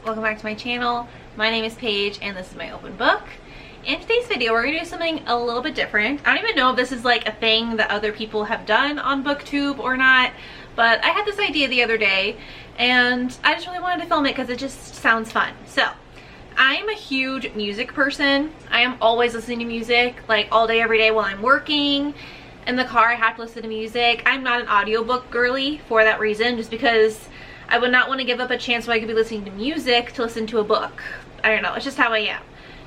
welcome back to my channel. My name is Paige and this is my open book. In today's video we're going to do something a little bit different. I don't even know if this is like a thing that other people have done on BookTube or not, but I had this idea the other day and I just really wanted to film it because it just sounds fun. So I am a huge music person. I am always listening to music, like all day every day while I'm working. In the car I have to listen to music. I'm not an audiobook girly for that reason, just because I would not want to give up a chance where I could be listening to music to listen to a book. I don't know, it's just how I am.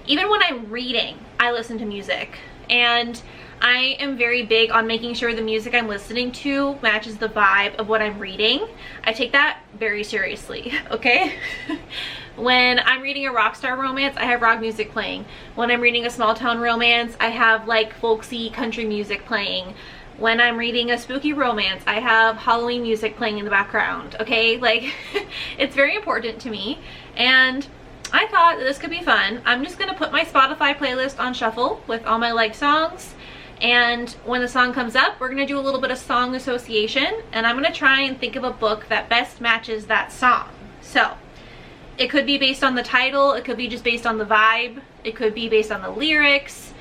Even when I'm reading, I listen to music. And I am very big on making sure the music I'm listening to matches the vibe of what I'm reading. I take that very seriously, okay? When I'm reading a rock star romance, I have rock music playing. When I'm reading a small town romance, I have like folksy country music playing. When I'm reading a spooky romance, I have Halloween music playing in the background, okay? Like, it's very important to me. And I thought that this could be fun. I'm just gonna put my Spotify playlist on shuffle with all my liked songs. And when the song comes up, we're gonna do a little bit of song association. And I'm gonna try and think of a book that best matches that song. So, it could be based on the title, it could be just based on the vibe, it could be based on the lyrics.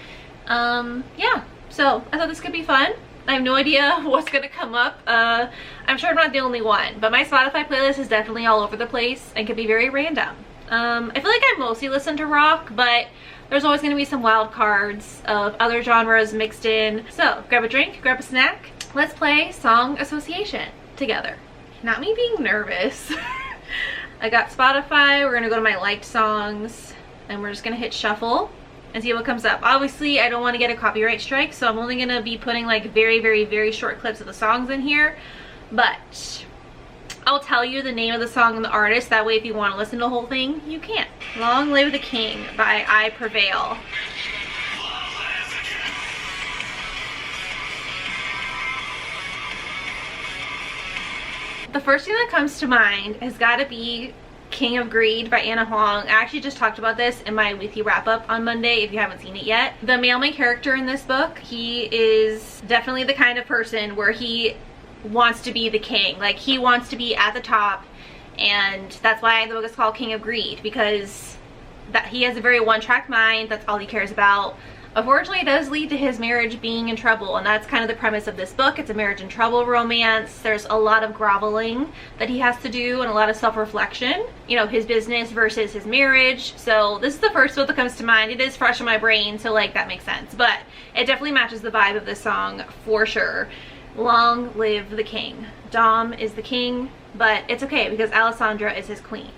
Yeah, so I thought this could be fun. I have no idea what's gonna come up. I'm sure I'm not the only one, but my Spotify playlist is definitely all over the place and can be very random. I feel like I mostly listen to rock, but there's always gonna be some wild cards of other genres mixed in. So grab a drink, grab a snack. Let's play song association together. Not me being nervous. I got Spotify, we're gonna go to my liked songs, and we're just gonna hit shuffle and see what comes up. Obviously, I don't want to get a copyright strike, so I'm only gonna be putting like very short clips of the songs in here, but I'll tell you the name of the song and the artist, that way if you want to listen to the whole thing, you can. Long Live the King by I Prevail. The first thing that comes to mind has got to be King of Greed by Ana Huang. I actually just talked about this in my weekly wrap-up on Monday if you haven't seen it yet. The male main character in this book, he is definitely the kind of person where he wants to be the king. Like, he wants to be at the top, and that's why the book is called King of Greed, because that he has a very one-track mind. That's all he cares about. Unfortunately, it does lead to his marriage being in trouble, and that's kind of the premise of this book. It's a marriage in trouble romance. There's a lot of groveling that he has to do and a lot of self-reflection. You know, his business versus his marriage. So this is the first book that comes to mind. It is fresh in my brain, so like that makes sense. But it definitely matches the vibe of this song for sure. Long live the king. Dom is the king, but it's okay because Alessandra is his queen.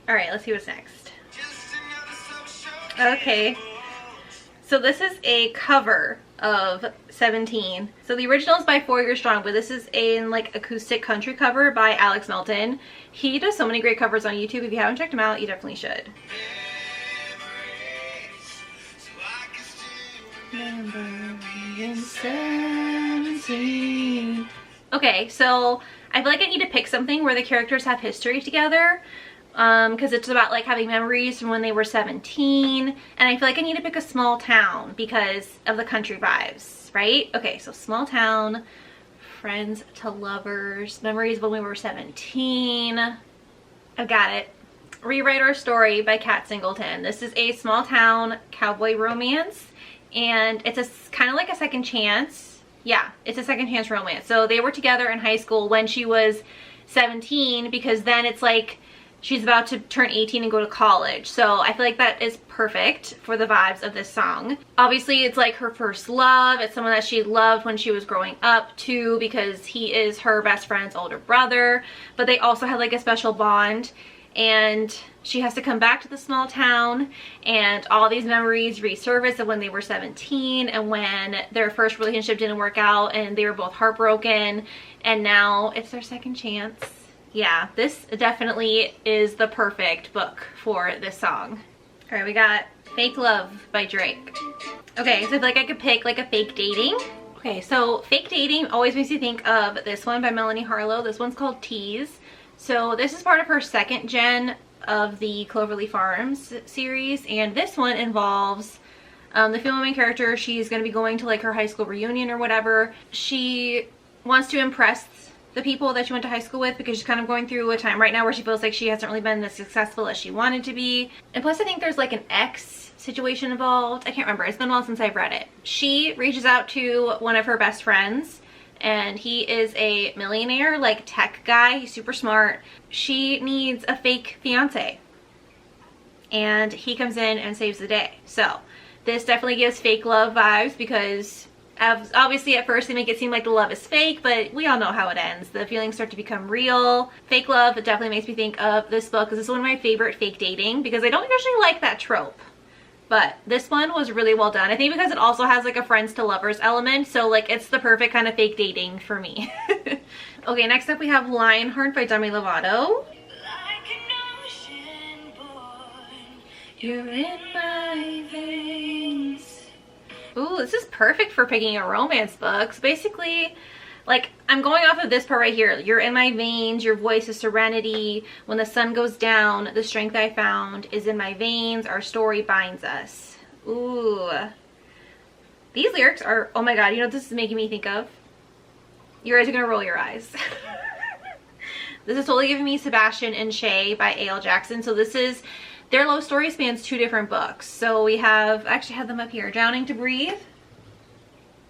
Alright, let's see what's next. Okay. So this is a cover of 17. So the original is by 4 Year Strong, but this is a like acoustic country cover by Alex Melton. He does so many great covers on YouTube. If you haven't checked him out, you definitely should. Number 17. Okay, so I feel like I need to pick something where the characters have history together. Because it's about like having memories from when they were 17, and I feel like I need to pick a small town because of the country vibes, right? Okay, so small town, friends to lovers, memories when we were 17. I've got it. Rewrite Our Story by Kat Singleton. This is a small town cowboy romance, and it's a kind of like a second chance. Yeah, it's a second chance romance. So they were together in high school when she was 17, because then it's like she's about to turn 18 and go to college. So I feel like that is perfect for the vibes of this song. Obviously, it's like her first love. It's someone that she loved when she was growing up too, because he is her best friend's older brother. But they also had like a special bond. And she has to come back to the small town, and all these memories resurface of when they were 17 and when their first relationship didn't work out and they were both heartbroken, and now it's their second chance. Yeah, this definitely is the perfect book for this song. All right, we got Fake Love by Drake. Okay, so I feel like I could pick like a fake dating. Okay, so fake dating always makes you think of this one by Melanie Harlow. This one's called Tease. So this is part of her second gen of the Cloverleaf Farms series, and this one involves the female main character. She's going to be going to like her high school reunion or whatever. She wants to impress the people that she went to high school with, because she's kind of going through a time right now where she feels like she hasn't really been as successful as she wanted to be. And plus I think there's like an ex situation involved. I can't remember. It's been a while since I've read it. She reaches out to one of her best friends, and he is a millionaire, like tech guy. He's super smart. She needs a fake fiance, and he comes in and saves the day. So this definitely gives fake love vibes, because obviously at first they make it seem like the love is fake, but we all know how it ends. The feelings start to become real. Fake love, it definitely makes me think of this book, because this is one of my favorite fake dating, because I don't usually like that trope. But this one was really well done. I think because it also has like a friends to lovers element, so like it's the perfect kind of fake dating for me. Okay, next up we have Lionheart by Demi Lovato. You're in my veins. Ooh, this is perfect for picking a romance book. So basically, like, I'm going off of this part right here. You're in my veins, your voice is serenity. When the sun goes down, the strength I found is in my veins. Our story binds us. Ooh. These lyrics are, oh my god, you know what this is making me think of? You guys are gonna roll your eyes. This is totally giving me Sebastian and Shay by A.L. Jackson. So this is, their love story spans 2 different books. So we have, I actually have them up here, Drowning to Breathe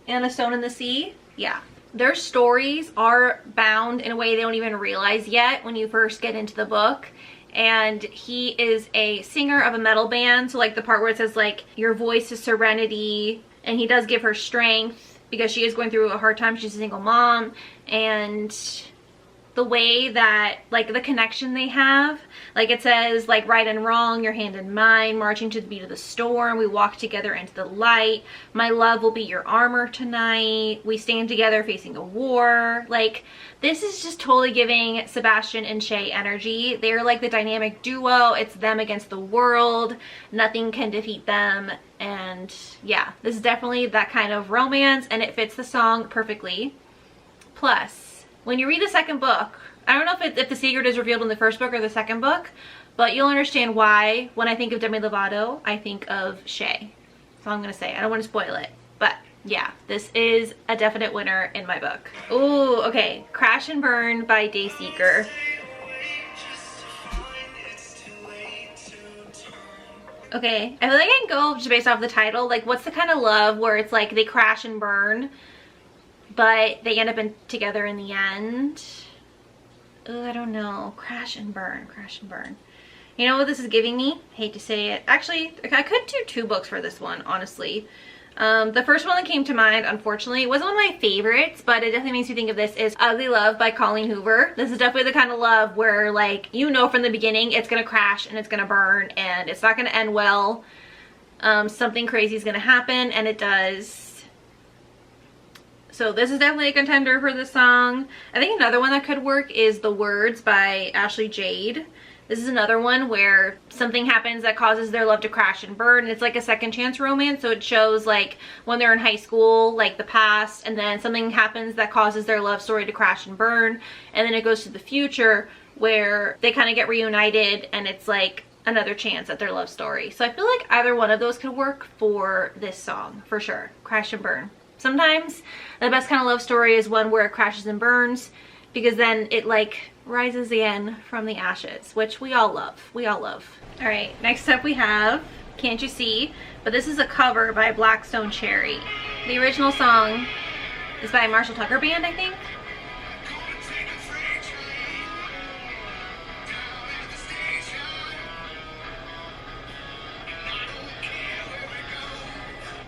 and A Stone in the Sea. Yeah. Their stories are bound in a way they don't even realize yet when you first get into the book. And he is a singer of a metal band. So like the part where it says like, your voice is serenity, and he does give her strength because she is going through a hard time. She's a single mom, and the way that like the connection they have, like it says like right and wrong, your hand in mine, marching to the beat of the storm, we walk together into the light, my love will be your armor tonight, we stand together facing a war. Like this is just totally giving Sebastian and Shay energy. They're like the dynamic duo. It's them against the world, nothing can defeat them. And yeah, this is definitely that kind of romance, and it fits the song perfectly. Plus, when you read the second book, I don't know if the secret is revealed in the first book or the second book, but you'll understand why when I think of Demi Lovato, I think of Shay. That's all I'm going to say. I don't want to spoil it. But yeah, this is a definite winner in my book. Ooh, okay. Crash and Burn by Dayseeker. Okay, I feel like I can go just based off the title. Like, what's the kind of love where it's like they crash and burn, but they end up together in the end? Oh, I don't know. Crash and burn, crash and burn. You know what this is giving me? I hate to say it. Actually, I could do 2 books for this one, honestly. The first one that came to mind, unfortunately, it wasn't one of my favorites, but it definitely makes me think of this, is Ugly Love by Colleen Hoover. This is definitely the kind of love where, like, you know from the beginning it's gonna crash and it's gonna burn and it's not gonna end well. Something crazy is gonna happen, and it does. So this is definitely a contender for this song. I think another one that could work is The Words by Ashley Jade. This is another one where something happens that causes their love to crash and burn. And it's like a second chance romance. So it shows like when they're in high school, like the past, and then something happens that causes their love story to crash and burn. And then it goes to the future where they kind of get reunited, and it's like another chance at their love story. So I feel like either one of those could work for this song for sure. Crash and burn. Sometimes the best kind of love story is one where it crashes and burns, because then it like rises again from the ashes, which we all love. We all love. All right, next up we have Can't You See? But this is a cover by Blackstone Cherry. The original song is by Marshall Tucker Band, I think.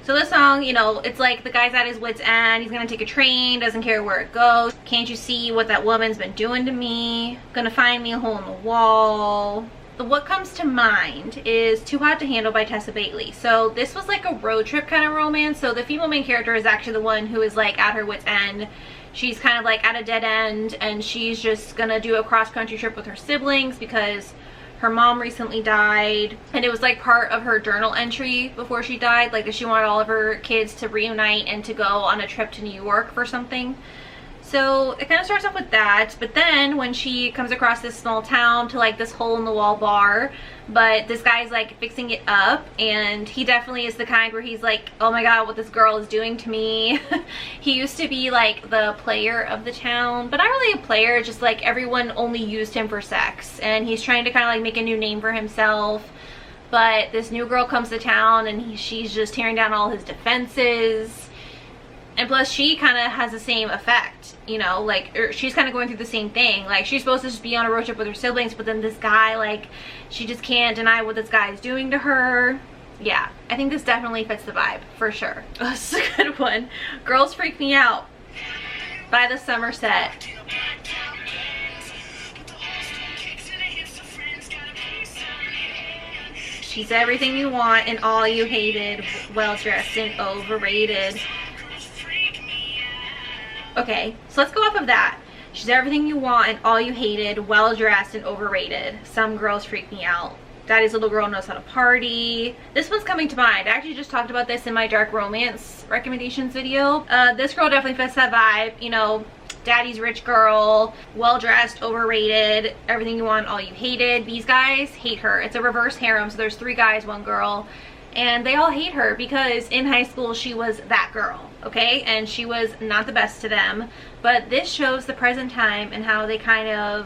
So this song, you know, it's like the guy's at his wit's end. He's gonna take a train, doesn't care where it goes. Can't you see what that woman's been doing to me? Gonna find me a hole in the wall. But what comes to mind is Too Hot to Handle by Tessa Bailey. So this was like a road trip kind of romance. So the female main character is actually the one who is like at her wit's end. She's kind of like at a dead end, and she's just gonna do a cross-country trip with her siblings because her mom recently died, and it was like part of her journal entry before she died, like that she wanted all of her kids to reunite and to go on a trip to New York for something. So it kind of starts off with that, but then when she comes across this small town to like this hole in the wall bar, but this guy's like fixing it up, and he definitely is the kind where he's like, oh my god, what this girl is doing to me. He used to be like the player of the town, but not really a player, just like everyone only used him for sex, and he's trying to kind of like make a new name for himself. But this new girl comes to town and she's just tearing down all his defenses. And plus she kind of has the same effect, you know, like she's kind of going through the same thing. Like she's supposed to just be on a road trip with her siblings, but then this guy, like, she just can't deny what this guy is doing to her. Yeah, I think this definitely fits the vibe, for sure. Oh, this is a good one. Girls Freak Me Out by the Somerset. She's everything you want and all you hated, well-dressed and overrated. Okay, so let's go off of that. She's everything you want and all you hated, well-dressed and overrated. Some girls freak me out. Daddy's little girl knows how to party. This one's coming to mind. I actually just talked about this in my dark romance recommendations video. This girl definitely fits that vibe. You know, daddy's rich girl, well-dressed, overrated, everything you want, all you hated. These guys hate her. It's a reverse harem, so there's 3 guys, 1 girl. And they all hate her because in high school she was that girl, okay? And she was not the best to them. But this shows the present time and how they kind of,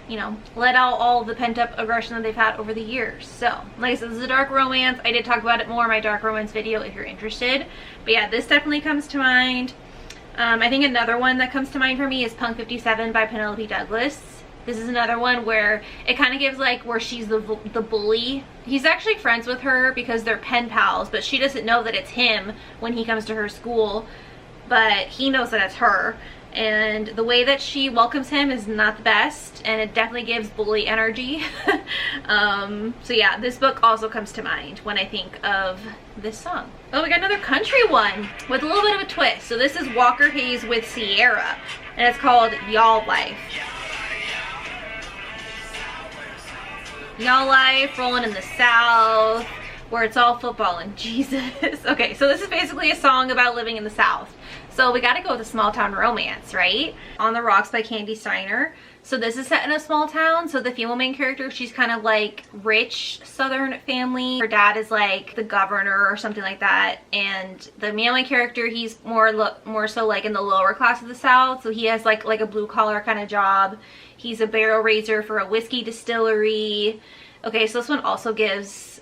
you know, let out all the pent-up aggression that they've had over the years. So, like I said, this is a dark romance. I did talk about it more in my dark romance video if you're interested. But yeah, this definitely comes to mind. I think another one that comes to mind for me is Punk 57 by Penelope Douglas. This is another one where it kind of gives like where she's the bully. He's actually friends with her because they're pen pals, but she doesn't know that it's him when he comes to her school, but he knows that it's her. And the way that she welcomes him is not the best, and it definitely gives bully energy. So yeah, this book also comes to mind when I think of this song. Oh, we got another country one with a little bit of a twist. So this is Walker Hayes with Sierra, and it's called Y'all Life. Y'all Life, rolling in the South, where it's all football and Jesus. Okay, so this is basically a song about living in the South. So we gotta go with a small town romance, right? On the Rocks by Candy Steiner. So this is set in a small town. So the female main character, she's kind of like rich Southern family. Her dad is like the governor or something like that. And the male main character, he's more so like in the lower class of the South. So he has like a blue collar kind of job. He's a barrel raiser for a whiskey distillery. Okay, so this one also gives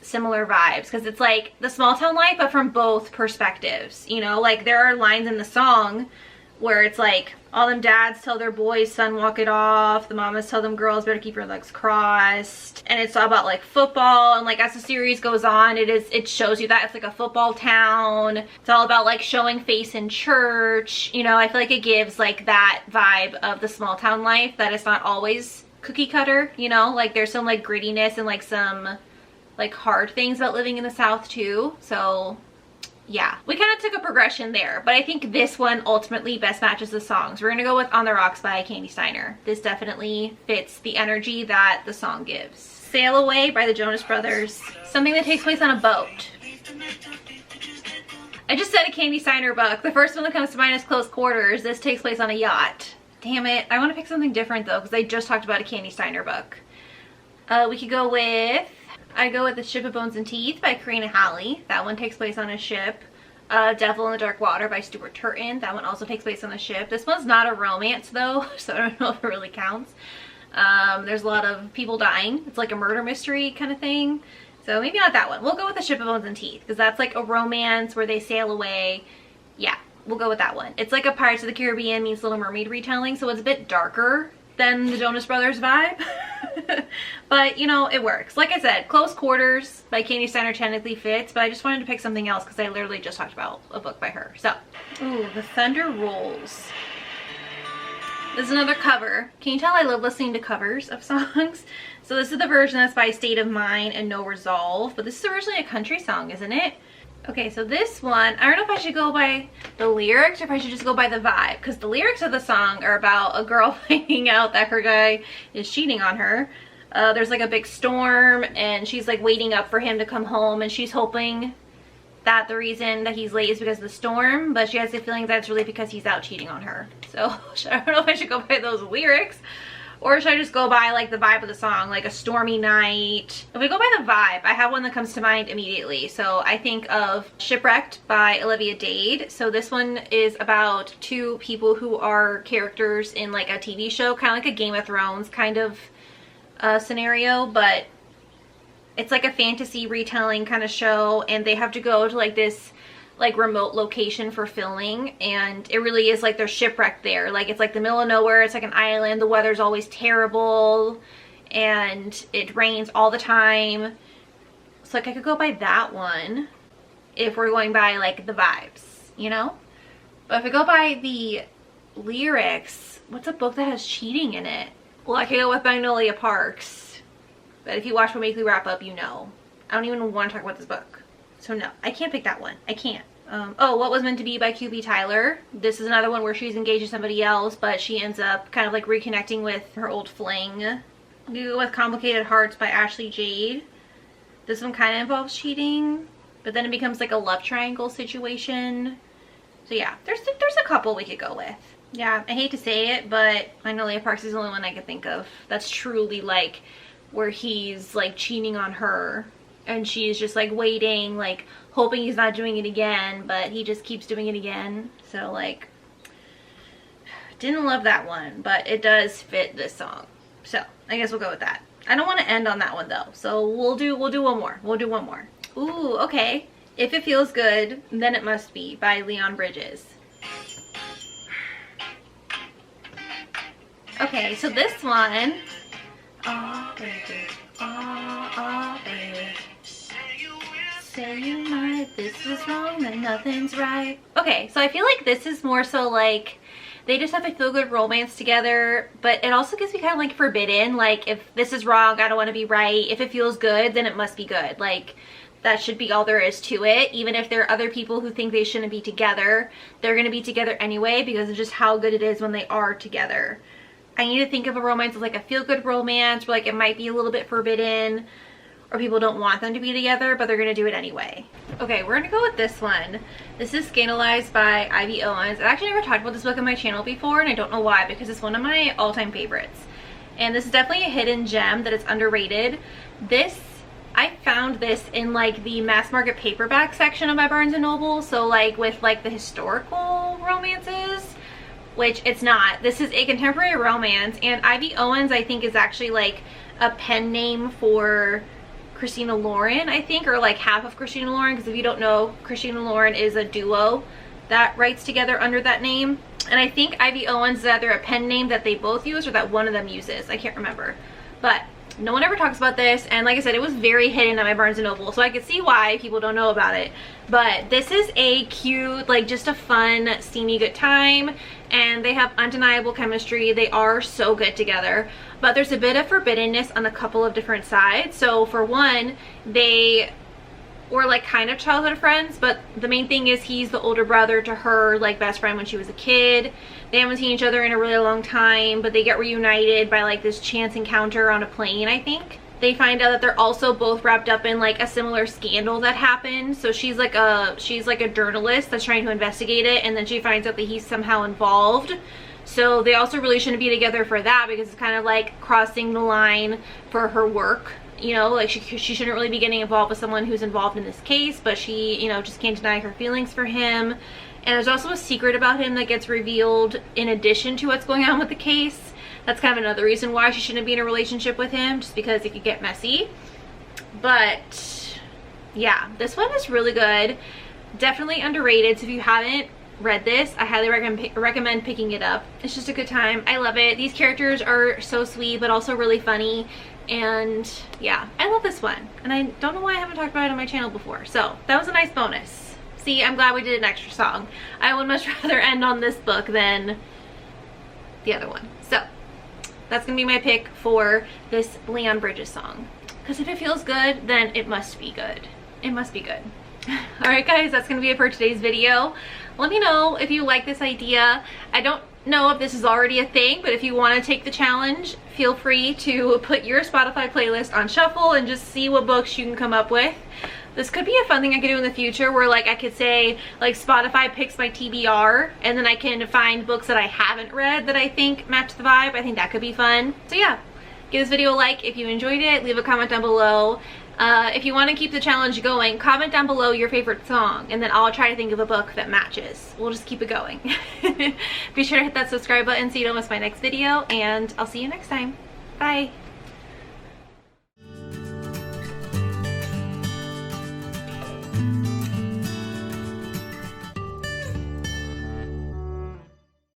similar vibes because it's like the small town life, but from both perspectives. You know, like there are lines in the song where it's like all them dads tell their boys, son, walk it off. The mamas tell them girls better keep your legs crossed. And it's all about like football, and like as the series goes on, it shows you that it's like a football town. It's all about like showing face in church. You know, I feel like it gives like that vibe of the small town life, that it's not always cookie cutter, you know, like there's some like grittiness and like some like hard things about living in the South too. So yeah, we kind of took a progression there, but I think this one ultimately best matches the songs. We're gonna go with On the Rocks by Candy Steiner. This definitely fits the energy that the song gives. Sail Away by the Jonas Brothers, something that takes place on a boat. I just said a Candy Steiner book. The first one that comes to mind is Close Quarters. This takes place on a yacht. Damn it, I want to pick something different though, because I just talked about a Candy Steiner book. We could go with, I go with The Ship of Bones and Teeth by Karina Halley. That one takes place on a ship. Devil in the Dark Water by Stuart Turton. That one also takes place on a ship. This one's not a romance though, so I don't know if it really counts. There's a lot of people dying. It's like a murder mystery kind of thing. So maybe not that one. We'll go with The Ship of Bones and Teeth because that's like a romance where they sail away. Yeah, we'll go with that one. It's like a Pirates of the Caribbean meets Little Mermaid retelling, so it's a bit darker than the Jonas Brothers vibe. But, you know, it works. Like I said, Close Quarters by Candy Steiner technically fits, but I just wanted to pick something else because I literally just talked about a book by her. So, ooh, The Thunder Rolls. This is another cover. Can you tell I love listening to covers of songs? So this is the version that's by State of Mind and No Resolve, but this is originally a country song, isn't it? Okay, so this one, I don't know if I should go by the lyrics or if I should just go by the vibe, because the lyrics of the song are about a girl finding out that her guy is cheating on her. There's like a big storm and she's like waiting up for him to come home, and she's hoping that the reason that he's late is because of the storm, but she has the feeling that it's really because he's out cheating on her. So I don't know if I should go by those lyrics, or should I just go by like the vibe of the song, like a stormy night? If we go by the vibe, I have one that comes to mind immediately. So I think of Shipwrecked by Olivia Dade. So this one is about two people who are characters in like a TV show, kind of like a Game of Thrones kind of scenario, but it's like a fantasy retelling kind of show, and they have to go to like this like remote location for filming, and it really is like they're shipwrecked there. Like it's like the middle of nowhere, it's like an island, the weather's always terrible, and it rains all the time. So like I could go by that one if we're going by like the vibes, you know? But if we go by the lyrics, what's a book that has cheating in it? Well, I could go with Magnolia Parks. But if you watch my weekly wrap up, you know. I don't even want to talk about this book. So no, I can't pick that one. I can't. Oh, What Was Meant to Be by QB Tyler. This is another one where she's engaged to somebody else, but she ends up kind of like reconnecting with her old fling. We go with Complicated Hearts by Ashley Jade. This one kind of involves cheating, but then it becomes like a love triangle situation. So yeah, there's a couple we could go with. Yeah, I hate to say it, but Magnolia Parks is the only one I could think of that's truly like where he's like cheating on her and she's just like waiting, like hoping he's not doing it again, but he just keeps doing it again. So like, didn't love that one, but it does fit this song. So I guess we'll go with that. I don't want to end on that one though, so we'll do one more. We'll do one more. Ooh, okay. If It Feels Good, Then It Must Be by Leon Bridges. Okay, so this one, oh baby, oh baby, say you might, this is wrong, then nothing's right. Okay, so I feel like this is more so like they just have a feel good romance together, but it also gives me kind of like forbidden, like if this is wrong, I don't want to be right. If it feels good, then it must be good. Like that should be all there is to it. Even if there are other people who think they shouldn't be together, they're going to be together anyway because of just how good it is when they are together. I need to think of a romance as like a feel-good romance where like it might be a little bit forbidden or people don't want them to be together, but they're gonna do it anyway. Okay, we're gonna go with this one. This is Scandalized by Ivy Owens. I've actually never talked about this book on my channel before, and I don't know why, because it's one of my all-time favorites. And this is definitely a hidden gem that is underrated. I found this in like the mass market paperback section of my Barnes & Noble, so like with like the historical romances, which it's not. This is a contemporary romance, and Ivy Owens I think is actually like a pen name for Christina Lauren, I think, or like half of Christina Lauren, because if you don't know, Christina Lauren is a duo that writes together under that name. And I think Ivy Owens is either a pen name that they both use or that one of them uses. I can't remember. But no one ever talks about this, and like I said, it was very hidden at my Barnes & Noble, so I could see why people don't know about it. But this is a cute, like just a fun, steamy good time, and they have undeniable chemistry. They are so good together, but there's a bit of forbiddenness on a couple of different sides. So for one, they were like kind of childhood friends, but the main thing is he's the older brother to her like best friend when she was a kid. They haven't seen each other in a really long time, but they get reunited by like this chance encounter on a plane, I think. They find out that they're also both wrapped up in like a similar scandal that happened. So she's like a journalist that's trying to investigate it, and then she finds out that he's somehow involved. So they also really shouldn't be together for that, because it's kind of like crossing the line for her work. You know, like she shouldn't really be getting involved with someone who's involved in this case, but she, you know, just can't deny her feelings for him. And there's also a secret about him that gets revealed in addition to what's going on with the case. That's kind of another reason why she shouldn't be in a relationship with him, just because it could get messy. But yeah, this one is really good. Definitely underrated. So if you haven't read this, I highly recommend picking it up. It's just a good time. I love it. These characters are so sweet, but also really funny. And yeah, I love this one. And I don't know why I haven't talked about it on my channel before. So that was a nice bonus. See, I'm glad we did an extra song. I would much rather end on this book than the other one. So that's gonna be my pick for this Leon Bridges song. Because if it feels good, then it must be good. It must be good. Alright guys, that's gonna be it for today's video. Let me know if you like this idea. I don't know if this is already a thing, but if you want to take the challenge, feel free to put your Spotify playlist on shuffle and just see what books you can come up with. This could be a fun thing I could do in the future where like I could say like Spotify picks my TBR and then I can find books that I haven't read that I think match the vibe. I think that could be fun. So yeah, give this video a like if you enjoyed it. Leave a comment down below. If you want to keep the challenge going, comment down below your favorite song and then I'll try to think of a book that matches. We'll just keep it going. Be sure to hit that subscribe button so you don't miss my next video, and I'll see you next time. Bye.